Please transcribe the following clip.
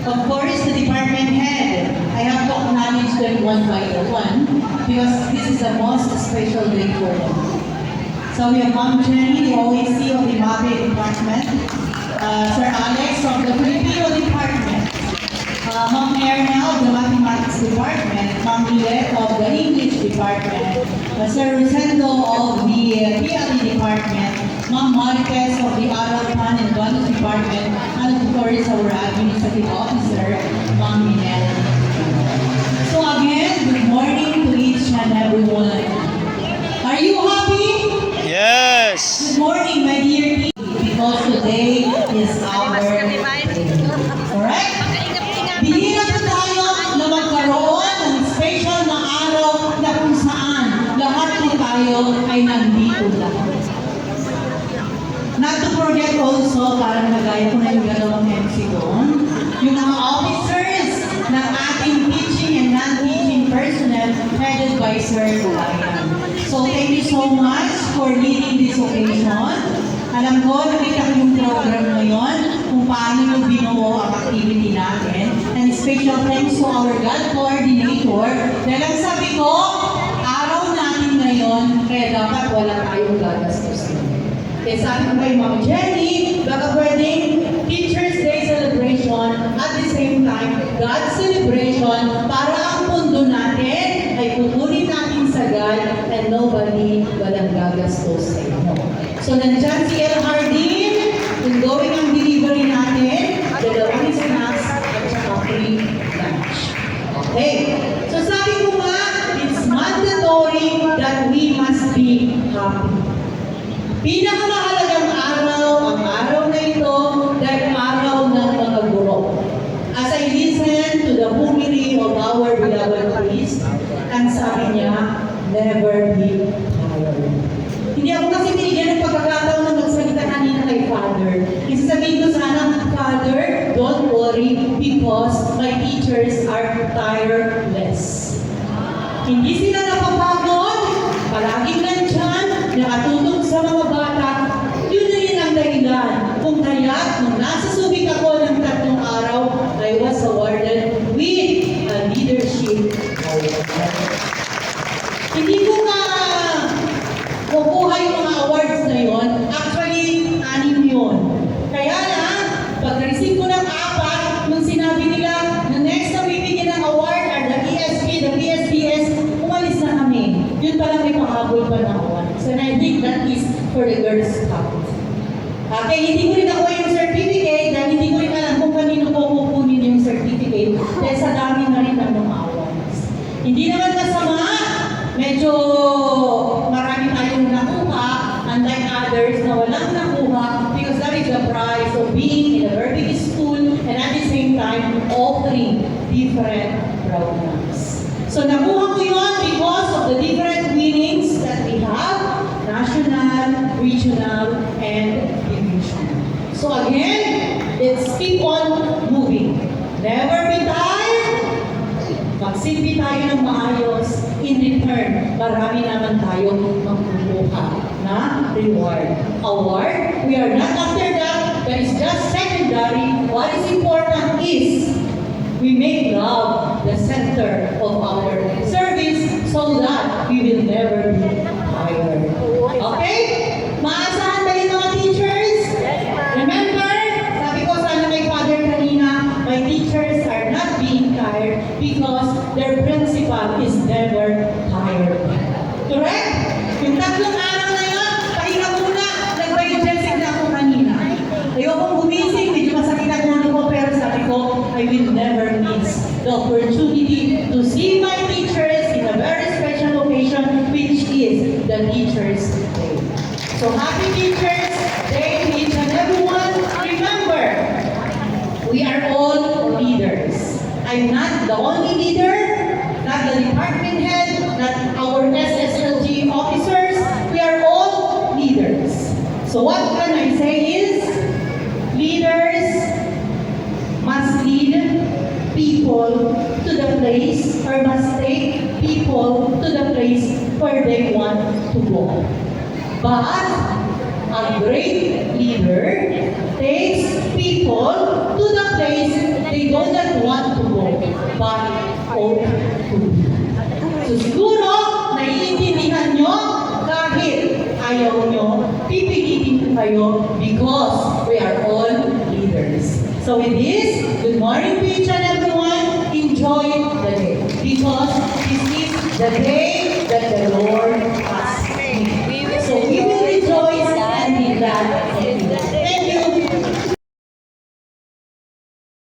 Of course, the department head. I have to acknowledge them one by one because this is the most special day for them. So we have Ma'am Jenny, the OAC of the MAPE department, Sir Alex from the Filipino department, Ma'am Erna of the mathematics department, Ma'am Lilette of the English department, Sir Rosendo of the PLE department, Ma'am Marquez of the Aral Pan and Values department, and of course our administrative officer, Ma'am Minel. So again, good morning to each and everyone. Are you happy? Yes! Good morning, my dear people, because today is our day. Correct? Bihira po tayo na magkaroon ng special na araw na kung saan lahat po tayo ay nandito lang. Not to forget also, parang nagaya ko na yung dalawang MC doon, yung mga officers ng ating teaching and non-teaching personnel headed by Sir Ryan. So thank you so much for leading this occasion. Alam ko, nakita ko yung program ngayon, kung paano yung binuo ang activity natin. And special thanks to our God Coordinator. Dahil ang sabi ko, araw natin ngayon, kaya dapat wala tayong gagastusin. Kaya sabi ko kay Ma'am Jenny, baka pwedeng Teacher's Day celebration at the same time, God's celebration para ang mundo natin ay pupunin natin sagad and nobody walang gagastos sa inyo. So nandyan si El Hardin, kung gawin ang delivery natin, dalawang snacks at saka free lunch. Okay, so sabi ko nga, it's mandatory that we must be happy. Pinakamahalagang araw, ang araw na ito, dahil araw ng mga guro. As I listen to the homily of our beloved priest, ang sabi niya, never be tired. Hindi ako kasi binigyan ng pagkakataon na magsalita kanina kay Father. Isasabihin ko sana, Father, don't worry because my teachers are tireless. Hindi sila napapagod, palaging nandyan, nakatulong sa mga bata. Yun na rin ang dahilan. Kung kaya't, nung nasa Subic ako ng 3 araw, I was awarded with a leadership award. Hindi ko na kukuha yung mga awards na yun. Actually, 6 yun. Kaya na, pag-receive ko ng 4, nung sinabi nila, na next na bibigyan ng award are the ESP, the PSPS, umalis na kami. Yun pala may pahabol pa ng awards. And I think that is for the Girl Scout. Kaya hindi ko rin ako yung certificate, dahil hindi ko rin alam kung kanino ko kukunin yung certificate, dahil sa dami na rin ng mga awards. Hindi naman masama, medyo marami tayong nakuha, unlike others na walang nakuha, because that is the price of being in a very big school and at the same time offering different programs. So nakuha ko yun because of the different winnings that we have, national, regional, and division. So again, let's keep on moving. Never be tired. Magsilbi tayo ng maayos. In return, marami naman tayong magkukuha na reward. Award, we are not after that. That is just secondary. What is important is we make love the center of our service so that we will never be tired. Okay? Maasahan ba yung mga teachers? Remember, sabi ko sana kay Father kanina, my teachers are not being tired because their principal is never tired. Correct? Yung 3 araw na yun, pahinga muna, nag-digesting na ako kanina. Ayokong gumising, medyo masakit ang ulo ko, pero sabi ko, I will never miss the opportunity to see my teachers in a very special occasion, which is the Teachers' Day. So happy Teachers' Day to each and everyone. Remember, we are all leaders. I'm not the only leader, not the department head, not our SSLG officers. We are all leaders. So what can I say is, leaders must lead people to the place or must take people to the place where they want to go. But a great leader takes people to the place they don't but ought to be. So siguro, naiintindihan nyo, kahit ayaw nyo, pipilitin ko kayo because we are all leaders. So with this, good morning to each and everyone. Enjoy the day because this is the day that the Lord